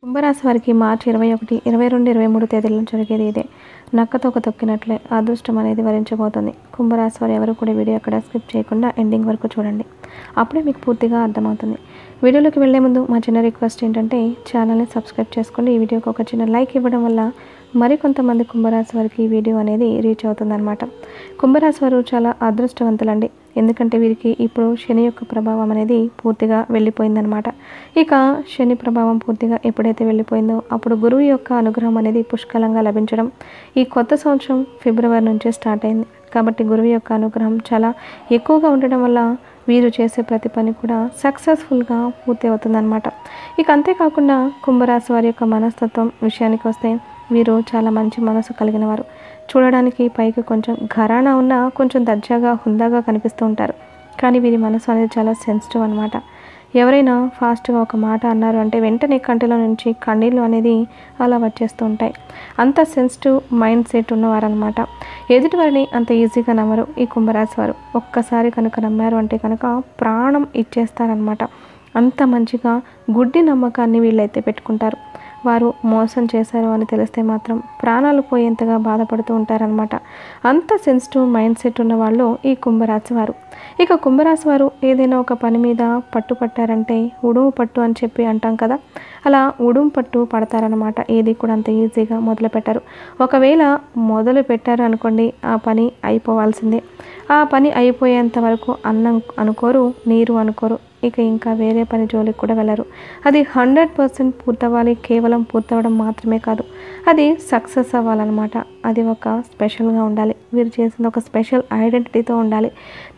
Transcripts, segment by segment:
కుంభరాశి వారికి మార్చి 21, 22, 23 తేదీల్లో జరిగేది ఇదే. నక్కతోక తొక్కినట్లే అదృష్టం అనేది వరించబోతుంది. కుంభరాశి వారు ఎవరు కూడా వీడియో అక్కడ స్కిప్ చేయకుండా ఎండింగ్ వరకు చూడండి. అప్పుడే మీకు పూర్తిగా అర్థమవుతుంది. వీడియోలోకి వెళ్లే ముందు మా చిన్న రిక్వెస్ట్ ఏంటంటే ఛానల్ని సబ్స్క్రైబ్ చేసుకోండి. ఈ వీడియోకి ఒక చిన్న లైక్ ఇవ్వడం వల్ల మరికొంతమంది కుంభరాశి వారికి ఈ వీడియో అనేది రీచ్ అవుతుందన్నమాట. కుంభరాశి వారు చాలా అదృష్టవంతులండి. ఎందుకంటే వీరికి ఇప్పుడు శని యొక్క ప్రభావం అనేది పూర్తిగా వెళ్ళిపోయిందనమాట. ఇక శని ప్రభావం పూర్తిగా ఎప్పుడైతే వెళ్ళిపోయిందో అప్పుడు గురువు యొక్క అనుగ్రహం అనేది పుష్కలంగా లభించడం ఈ కొత్త సంవత్సరం ఫిబ్రవరి నుంచే స్టార్ట్ అయింది. కాబట్టి గురువు యొక్క అనుగ్రహం చాలా ఎక్కువగా ఉండడం వల్ల వీరు చేసే ప్రతి పని కూడా సక్సెస్ఫుల్గా పూర్తి అవుతుందన్నమాట. ఇక అంతేకాకుండా కుంభరాశి వారి యొక్క మనస్తత్వం విషయానికి వస్తే వీరు చాలా మంచి మనసు కలిగిన వారు. చూడడానికి పైకి కొంచెం ఘరానా ఉన్న కొంచెం దర్జాగా హుందాగా కనిపిస్తూ ఉంటారు. కానీ వీరి మనసు అనేది చాలా సెన్సిటివ్ అనమాట. ఎవరైనా ఫాస్ట్గా ఒక మాట అన్నారు అంటే వెంటనే కంటిలో నుంచి కన్నీళ్ళు అనేది అలా వచ్చేస్తూ ఉంటాయి. అంత సెన్సిటివ్ మైండ్ సెట్ ఉన్నవారనమాట. ఎదుటివారిని అంత ఈజీగా నమ్మరు ఈ కుంభరాశి వారు. ఒక్కసారి కనుక నమ్మారు అంటే కనుక ప్రాణం ఇచ్చేస్తారనమాట. అంత మంచిగా గుడ్డి నమ్మకాన్ని వీళ్ళైతే పెట్టుకుంటారు. వారు మోసం చేశారు అని తెలిస్తే మాత్రం ప్రాణాలు పోయేంతగా బాధపడుతూ ఉంటారనమాట. అంత సెన్సిటివ్ మైండ్ సెట్ ఉన్న వాళ్ళు ఈ కుంభరాశి వారు. ఇక కుంభరాశి వారు ఏదైనా ఒక పని మీద పట్టారంటే ఉడుము పట్టు అని చెప్పి అంటాం కదా, అలా ఉడుము పట్టు పడతారనమాట. ఏది కూడా అంత ఈజీగా మొదలు పెట్టారు. ఒకవేళ మొదలు పెట్టారు అనుకోండి, ఆ పని అయిపోవాల్సిందే. ఆ పని అయిపోయేంత వరకు అన్నం అనుకోరు, నీరు అనుకోరు. ఇక ఇంకా వేరే పని జోలికి కూడా వెళ్ళరు. అది 100% పూర్తవ్వాలి. కేవలం పూర్తవడం మాత్రమే కాదు, అది సక్సెస్ అవ్వాలన్నమాట. అది ఒక స్పెషల్గా ఉండాలి. వీరు చేసిన ఒక స్పెషల్ ఐడెంటిటీతో ఉండాలి.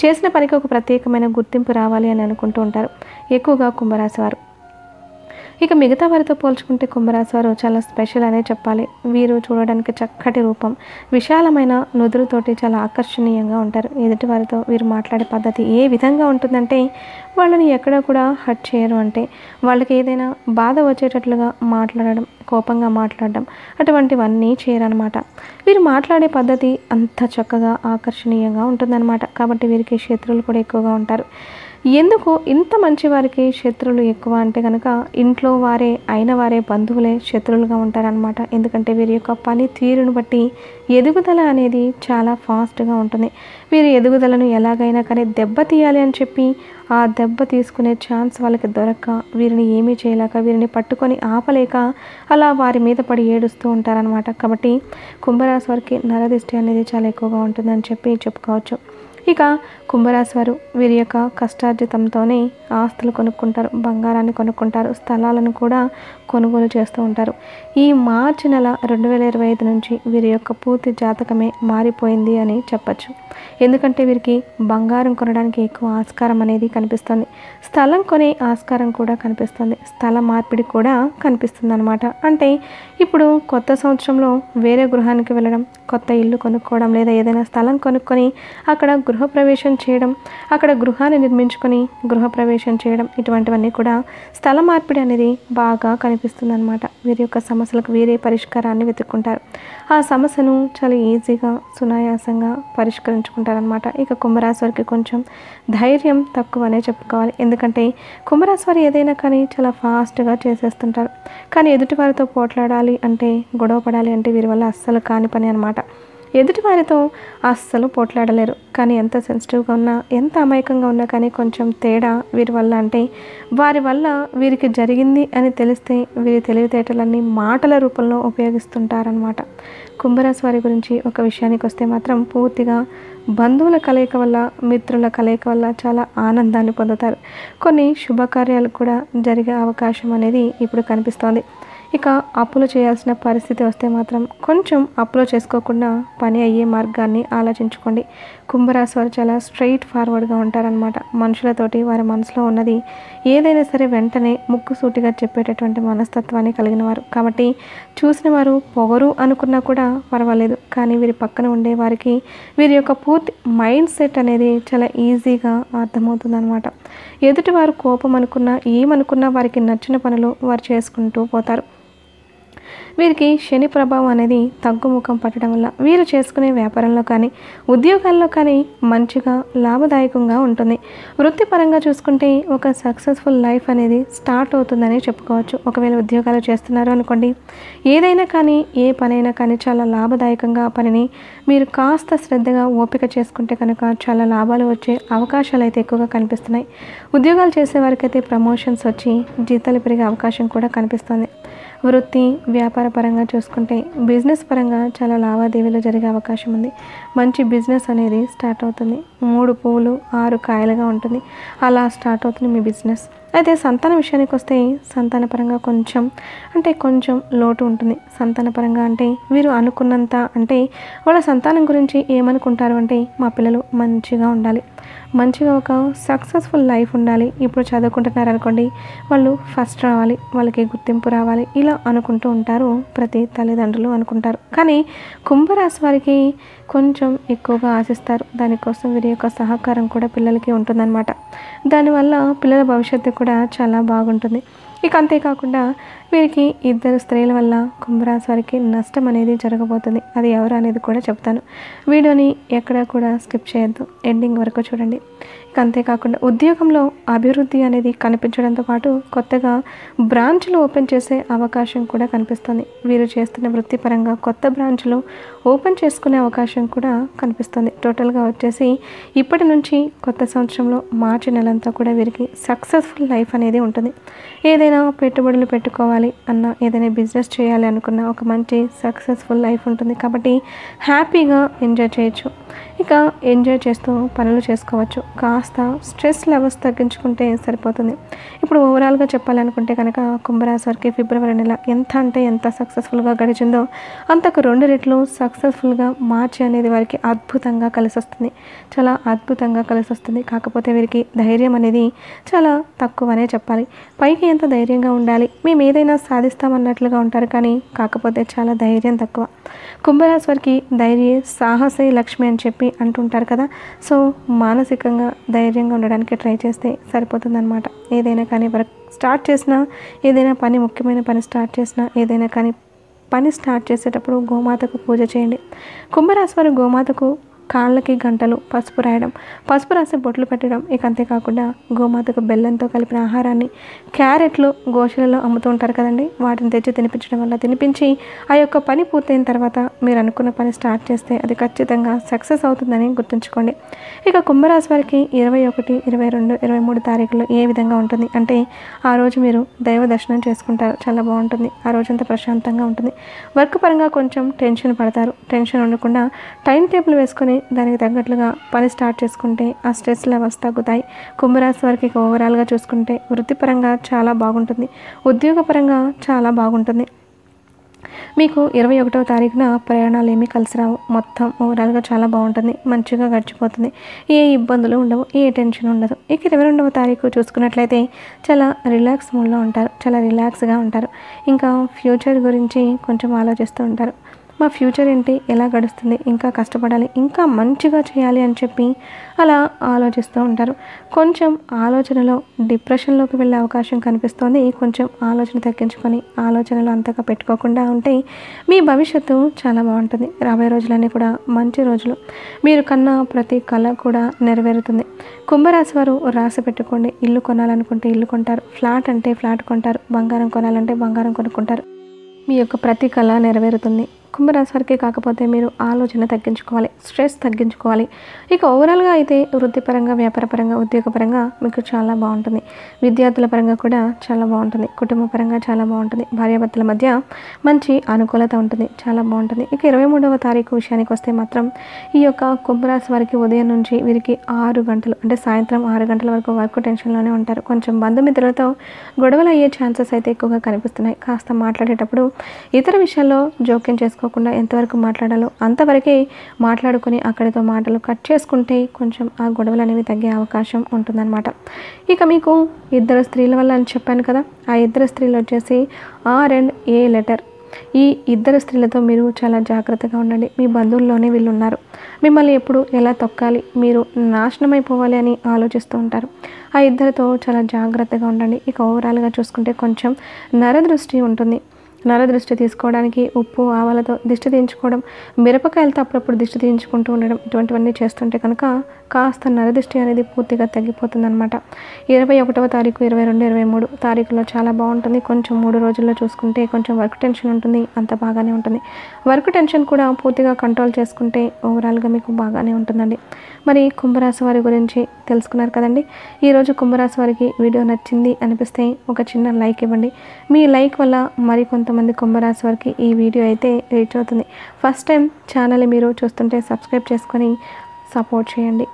చేసిన పనికి ఒక ప్రత్యేకమైన గుర్తింపు రావాలి అని అనుకుంటూ ఉంటారు ఎక్కువగా కుంభరాశి వారు. ఇక మిగతా వారితో పోల్చుకుంటే కుంభరాశి వారు చాలా స్పెషల్ అనే చెప్పాలి. వీరు చూడడానికి చక్కటి రూపం, విశాలమైన నుదురుతోటి చాలా ఆకర్షణీయంగా ఉంటారు. ఎదుటి వారితో వీరు మాట్లాడే పద్ధతి ఏ విధంగా ఉంటుందంటే వాళ్ళని ఎక్కడ కూడా హర్ట్ చేయరు. అంటే వాళ్ళకి ఏదైనా బాధ వచ్చేటట్లుగా మాట్లాడడం, కోపంగా మాట్లాడడం అటువంటివన్నీ చేయరనమాట. వీరు మాట్లాడే పద్ధతి అంత చక్కగా ఆకర్షణీయంగా ఉంటుందన్నమాట. కాబట్టి వీరికి శత్రువులు కూడా ఎక్కువగా ఉంటారు. ఎందుకు ఇంత మంచి వారికి శత్రువులు ఎక్కువ అంటే కనుక ఇంట్లో వారే అయిన వారే బంధువులే శత్రువులుగా ఉంటారనమాట. ఎందుకంటే వీరి యొక్క పని తీరును బట్టి ఎదుగుదల అనేది చాలా ఫాస్ట్గా ఉంటుంది. వీరి ఎదుగుదలను ఎలాగైనా కానీ దెబ్బ తీయాలి అని చెప్పి ఆ దెబ్బ తీసుకునే ఛాన్స్ వాళ్ళకి దొరక్క వీరిని ఏమీ చేయలేక వీరిని పట్టుకొని ఆపలేక అలా వారి మీద పడి ఏడుస్తూ ఉంటారనమాట. కాబట్టి కుంభరాశి వారికి నరదిష్టి అనేది చాలా ఎక్కువగా ఉంటుందని చెప్పుకోవచ్చు. ఇక కుంభరాశి వారు వీరి యొక్క కష్టార్జితంతోనే ఆస్తులు కొనుక్కుంటారు, బంగారాన్ని కొనుక్కుంటారు, స్థలాలను కూడా కొనుగోలు చేస్తూ ఉంటారు. ఈ మార్చి నెల 2025 నుంచి వీరి యొక్క పూర్తి జాతకమే మారిపోయింది అని చెప్పచ్చు. ఎందుకంటే వీరికి బంగారం కొనడానికి ఎక్కువ ఆస్కారం అనేది కనిపిస్తుంది. స్థలం కొనే ఆస్కారం కూడా కనిపిస్తుంది. స్థల మార్పిడి కూడా కనిపిస్తుంది అనమాట. అంటే ఇప్పుడు కొత్త సంవత్సరంలో వేరే గృహానికి వెళ్ళడం, కొత్త ఇల్లు కొనుక్కోవడం, లేదా ఏదైనా స్థలం కొనుక్కొని అక్కడ గృహప్రవేశం చేయడం, అక్కడ గృహాన్ని నిర్మించుకొని గృహప్రవేశం చేయడం, ఇటువంటివన్నీ కూడా స్థల మార్పిడి అనేది బాగా కనిపిస్తుంది అనమాట. వీరి యొక్క సమస్యలకు వీరే పరిష్కారాన్ని వెతుక్కుంటారు. ఆ సమస్యను చాలా ఈజీగా సునాయాసంగా పరిష్కరించుకుంటారనమాట. ఇక కుంభరాశి వారికి కొంచెం ధైర్యం తక్కువనే చెప్పుకోవాలి. ఎందుకంటే కుంభరాశి వారు ఏదైనా కానీ చాలా ఫాస్ట్గా చేసేస్తుంటారు. కానీ ఎదుటివారితో పోట్లాడాలి అంటే, గొడవ పడాలి అంటే వీరి వల్ల అస్సలు కాని పని అనమాట. ఎదుటివారితో అస్సలు పోట్లాడలేరు. కానీ ఎంత సెన్సిటివ్గా ఉన్నా, ఎంత అమాయకంగా ఉన్నా కానీ కొంచెం తేడా వీరి వల్ల. అంటే వారి వల్ల వీరికి జరిగింది అని తెలిస్తే వీరి తెలివితేటలన్నీ మాటల రూపంలో ఉపయోగిస్తుంటారనమాట. కుంభరాశి వారి గురించి ఒక విషయానికి వస్తే మాత్రం పూర్తిగా బంధువుల కలయిక వల్ల, మిత్రుల కలయిక వల్ల చాలా ఆనందాన్ని పొందుతారు. కొన్ని శుభకార్యాలు కూడా జరిగే అవకాశం అనేది ఇప్పుడు కనిపిస్తోంది. ఇక అప్పులు చేయాల్సిన పరిస్థితి వస్తే మాత్రం కొంచెం అప్పులు చేసుకోకుండా పని అయ్యే మార్గాన్ని ఆలోచించుకోండి. కుంభరాశి వారు చాలా స్ట్రైట్ ఫార్వర్డ్గా ఉంటారనమాట. మనుషులతోటి వారి మనసులో ఉన్నది ఏదైనా సరే వెంటనే ముక్కుసూటిగా చెప్పేటటువంటి మనస్తత్వాన్ని కలిగిన వారు. కాబట్టి చూసిన వారు పొగరు అనుకున్నా కూడా పర్వాలేదు. కానీ వీరి పక్కన ఉండే వారికి వీరి యొక్క పూర్తి మైండ్ సెట్ అనేది చాలా ఈజీగా అర్థమవుతుందన్నమాట. ఎదుటివారు కోపం అనుకున్నా, ఏమనుకున్నా వారికి నచ్చిన పనులు వారు చేసుకుంటూ పోతారు. వీరికి శని ప్రభావం అనేది తగ్గుముఖం పట్టడం వల్ల వీరు చేసుకునే వ్యాపారంలో కానీ ఉద్యోగాల్లో కానీ మంచిగా లాభదాయకంగా ఉంటుంది. వృత్తిపరంగా చూసుకుంటే ఒక సక్సెస్ఫుల్ లైఫ్ అనేది స్టార్ట్ అవుతుందని చెప్పుకోవచ్చు. ఒకవేళ ఉద్యోగాలు చేస్తున్నారు అనుకోండి, ఏదైనా కానీ ఏ పనైనా కానీ చాలా లాభదాయకంగా పనిని మీరు కాస్త శ్రద్ధగా ఓపిక చేసుకుంటే కనుక చాలా లాభాలు వచ్చే అవకాశాలు అయితే ఎక్కువగా కనిపిస్తున్నాయి. ఉద్యోగాలు చేసే వారికైతే ప్రమోషన్స్ వచ్చి జీతాలు పెరిగే అవకాశం కూడా కనిపిస్తుంది. వృత్తి వ్యాపార పరంగా చూసుకుంటే బిజినెస్ పరంగా చాలా లావాదేవీలు జరిగే అవకాశం ఉంది. మంచి బిజినెస్ అనేది స్టార్ట్ అవుతుంది. 3 పువ్వులు 6 కాయలుగా ఉంటుంది. అలా స్టార్ట్ అవుతుంది మీ బిజినెస్. అయితే సంతాన విషయానికి వస్తే సంతానపరంగా కొంచెం లోటు ఉంటుంది. సంతానపరంగా అంటే వీరు అనుకున్నంత అంటే వాళ్ళ సంతానం గురించి ఏమనుకుంటారు అంటే మా పిల్లలు మంచిగా ఉండాలి, మంచిగా ఒక సక్సెస్ఫుల్ లైఫ్ ఉండాలి. ఇప్పుడు చదువుకుంటున్నారు అనుకోండి, వాళ్ళు ఫస్ట్ రావాలి, వాళ్ళకి గుర్తింపు రావాలి, ఇలా అనుకుంటూ ఉంటారు. ప్రతి తల్లిదండ్రులు అనుకుంటారు. కానీ కుంభరాశి వారికి కొంచెం ఎక్కువగా ఆశిస్తారు. దానికోసం వీరి యొక్క సహకారం కూడా పిల్లలకి ఉంటుందన్నమాట. దానివల్ల పిల్లల భవిష్యత్తు కూడా చాలా బాగుంటుంది. ఇక అంతేకాకుండా వీరికి 2 స్త్రీల వల్ల కుంభరాశి వారికి నష్టం అనేది జరగబోతుంది. అది ఎవరు అనేది కూడా చెప్తాను. వీడియోని ఎక్కడా కూడా స్కిప్ చేయొద్దు, ఎండింగ్ వరకు చూడండి. ఇక అంతేకాకుండా ఉద్యోగంలో అభివృద్ధి అనేది కనిపించడంతో పాటు కొత్తగా బ్రాంచ్లు ఓపెన్ చేసే అవకాశం కూడా కనిపిస్తుంది. వీరు చేస్తున్న వృత్తిపరంగా కొత్త బ్రాంచ్లు ఓపెన్ చేసుకునే అవకాశం కూడా కనిపిస్తుంది. టోటల్గా వచ్చేసి ఇప్పటి నుంచి కొత్త సంవత్సరంలో మార్చి నెలంతా కూడా వీరికి సక్సెస్ఫుల్ లైఫ్ అనేది ఉంటుంది. ఏదైనా పెట్టుబడులు పెట్టుకోవాలి అన్న, ఏదైనా బిజినెస్ చేయాలి అనుకున్న ఒక మంచి సక్సెస్ఫుల్ లైఫ్ ఉంటుంది. కాబట్టి హ్యాపీగా ఎంజాయ్ చేయొచ్చు. ఇక ఎంజాయ్ చేస్తూ పనులు చేసుకోవచ్చు. కాస్త స్ట్రెస్ లెవెల్స్ తగ్గించుకుంటే సరిపోతుంది. ఇప్పుడు ఓవరాల్గా చెప్పాలనుకుంటే కనుక కుంభరాశి వారికి ఫిబ్రవరి నెల ఎంత సక్సెస్ఫుల్గా గడిచిందో అంతకు 2 రెట్లు సక్సెస్ఫుల్గా మార్చి అనేది వారికి అద్భుతంగా కలిసి వస్తుంది. చాలా అద్భుతంగా కలిసి వస్తుంది. కాకపోతే వీరికి ధైర్యం అనేది చాలా తక్కువనే చెప్పాలి. పైకి ఎంత ధైర్యంగా ఉండాలి, మేము ఏదైనా సాధిస్తామన్నట్లుగా ఉంటారు. కానీ కాకపోతే చాలా ధైర్యం తక్కువ. కుంభరాశి వారికి ధైర్య సాహసే లక్ష్మి అని చెప్పి అంటుంటారు కదా. సో మానసికంగా ధైర్యంగా ఉండడానికి ట్రై చేస్తే సరిపోతుందన్నమాట. ఏదైనా కానీ వర్క్ స్టార్ట్ చేసినా, ఏదైనా పని ముఖ్యమైన పని స్టార్ట్ చేసినా, ఏదైనా కానీ పని స్టార్ట్ చేసేటప్పుడు గోమాతకు పూజ చేయండి. కుంభరాశి వారు గోమాతకు కాళ్ళకి గంటలు పసుపు రాయడం, పసుపు రాసి బొట్లు పెట్టడం. ఇక అంతేకాకుండా గోమాతకు బెల్లంతో కలిపిన ఆహారాన్ని, క్యారెట్లు గోశాలలో అమ్ముతూ ఉంటారు కదండి, వాటిని తెచ్చి తినిపించడం వల్ల తినిపించి ఆ యొక్క పని పూర్తయిన తర్వాత మీరు అనుకున్న పని స్టార్ట్ చేస్తే అది ఖచ్చితంగా సక్సెస్ అవుతుందని గుర్తుంచుకోండి. ఇక కుంభరాశి వారికి 21, 22, 23 తారీఖులో ఏ విధంగా ఉంటుంది అంటే ఆ రోజు మీరు దైవ దర్శనం చేసుకుంటారు. చాలా బాగుంటుంది. ఆ రోజంతా ప్రశాంతంగా ఉంటుంది. వర్క్ పరంగా కొంచెం టెన్షన్ పడతారు. టెన్షన్ ఉండకుండా టైం టేబుల్ వేసుకొని దానికి తగ్గట్లుగా పని స్టార్ట్ చేసుకుంటే ఆ స్ట్రెస్ లెవెల్స్ తగ్గుతాయి. కుంభరాశి వారికి ఓవరాల్గా చూసుకుంటే వృత్తిపరంగా చాలా బాగుంటుంది. ఉద్యోగపరంగా చాలా బాగుంటుంది. మీకు 21వ తారీఖున ప్రయాణాలు ఏమీ కలిసి రావు. మొత్తం ఓవరాల్గా చాలా బాగుంటుంది. మంచిగా గడిచిపోతుంది. ఏ ఇబ్బందులు ఉండవు, ఏ టెన్షన్ ఉండదు. ఇక 22వ తారీఖు చూసుకున్నట్లయితే చాలా రిలాక్స్ మూడ్లో ఉంటారు. చాలా రిలాక్స్గా ఉంటారు. ఇంకా ఫ్యూచర్ గురించి కొంచెం ఆలోచిస్తూ ఉంటారు. మా ఫ్యూచర్ ఏంటి, ఎలా గడుస్తుంది, ఇంకా కష్టపడాలి, ఇంకా మంచిగా చేయాలి అని చెప్పి అలా ఆలోచిస్తూ ఉంటారు. కొంచెం ఆలోచనలో డిప్రెషన్లోకి వెళ్ళే అవకాశం కనిపిస్తోంది. కొంచెం ఆలోచన తగ్గించుకొని ఆలోచనలు అంతగా పెట్టుకోకుండా ఉంటే మీ భవిష్యత్తు చాలా బాగుంటుంది. రాబోయే రోజులన్నీ కూడా మంచి రోజులు. మీరు కన్నా ప్రతి కళ కూడా నెరవేరుతుంది. కుంభరాశి వారు రాసి పెట్టుకోండి. ఇల్లు కొనాలనుకుంటే ఇల్లు కొంటారు, ఫ్లాట్ అంటే ఫ్లాట్ కొంటారు, బంగారం కొనాలంటే బంగారం కొనుక్కుంటారు. మీ యొక్క ప్రతి కళ నెరవేరుతుంది. కుంభరాశి వారికి కాకపోతే మీరు ఆలోచన తగ్గించుకోవాలి, స్ట్రెస్ తగ్గించుకోవాలి. ఇక ఓవరాల్గా అయితే వృత్తిపరంగా, వ్యాపారపరంగా, ఉద్యోగపరంగా మీకు చాలా బాగుంటుంది. విద్యార్థుల పరంగా కూడా చాలా బాగుంటుంది. కుటుంబ పరంగా చాలా బాగుంటుంది. భార్యాభర్తల మధ్య మంచి అనుకూలత ఉంటుంది. చాలా బాగుంటుంది. ఇక 23వ తారీఖు విషయానికి వస్తే మాత్రం ఈ యొక్క కుంభరాశి వారికి ఉదయం నుంచి వీరికి 6 గంటలు అంటే సాయంత్రం 6 గంటల వరకు వర్క్ టెన్షన్లోనే ఉంటారు. కొంచెం బంధుమిత్రులతో గొడవలు అయ్యే ఛాన్సెస్ అయితే ఎక్కువగా కనిపిస్తున్నాయి. కాస్త మాట్లాడేటప్పుడు ఇతర విషయాల్లో జోక్యం చేసుకోకుండా ఎంతవరకు మాట్లాడాలో అంతవరకే మాట్లాడుకుని అక్కడితో మాటలు కట్ చేసుకుంటే కొంచెం ఆ గొడవలు అనేవి తగ్గే అవకాశం ఉంటుందన్నమాట. ఇక మీకు 2 స్త్రీల వల్ల అని చెప్పాను కదా, ఆ 2 స్త్రీలు వచ్చేసి R and A లెటర్. ఈ 2 స్త్రీలతో మీరు చాలా జాగ్రత్తగా ఉండండి. మీ బంధువుల్లోనే వీళ్ళు ఉన్నారు. మిమ్మల్ని ఎప్పుడు ఎలా తొక్కాలి, మీరు నాశనం అయిపోవాలి అని ఆలోచిస్తూ ఉంటారు. ఆ 2తో చాలా జాగ్రత్తగా ఉండండి. ఇక ఓవరాల్గా చూసుకుంటే కొంచెం నరదృష్టి ఉంటుంది. నరదృష్టి తీసుకోవడానికి ఉప్పు ఆవాలతో దిష్టి తీయించుకోవడం, మిరపకాయలతో అప్పుడప్పుడు దిష్టి తీయించుకుంటూ ఉండడం, ఇటువంటివన్నీ చేస్తుంటే కనుక కాస్త నరదృష్టి అనేది పూర్తిగా తగ్గిపోతుందన్నమాట. 21వ తారీఖు, 22, 23 తారీఖులో చాలా బాగుంటుంది. కొంచెం 3 రోజుల్లో చూసుకుంటే కొంచెం వర్క్ టెన్షన్ ఉంటుంది, అంత బాగానే ఉంటుంది. వర్క్ టెన్షన్ కూడా పూర్తిగా కంట్రోల్ చేసుకుంటే ఓవరాల్గా మీకు బాగానే ఉంటుందండి. మరి కుంభరాశి వారి గురించి తెలుసుకున్నారు కదండి. ఈరోజు కుంభరాశి వారికి వీడియో నచ్చింది అనిపిస్తే ఒక చిన్న లైక్ ఇవ్వండి. మీ లైక్ వల్ల మరికొంతమంది కుంభరాశి వారికి ఈ వీడియో అయితే రీచ్ అవుతుంది. ఫస్ట్ టైం ఛానల్ మీరు చూస్తుంటే సబ్స్క్రైబ్ చేసుకొని సపోర్ట్ చేయండి.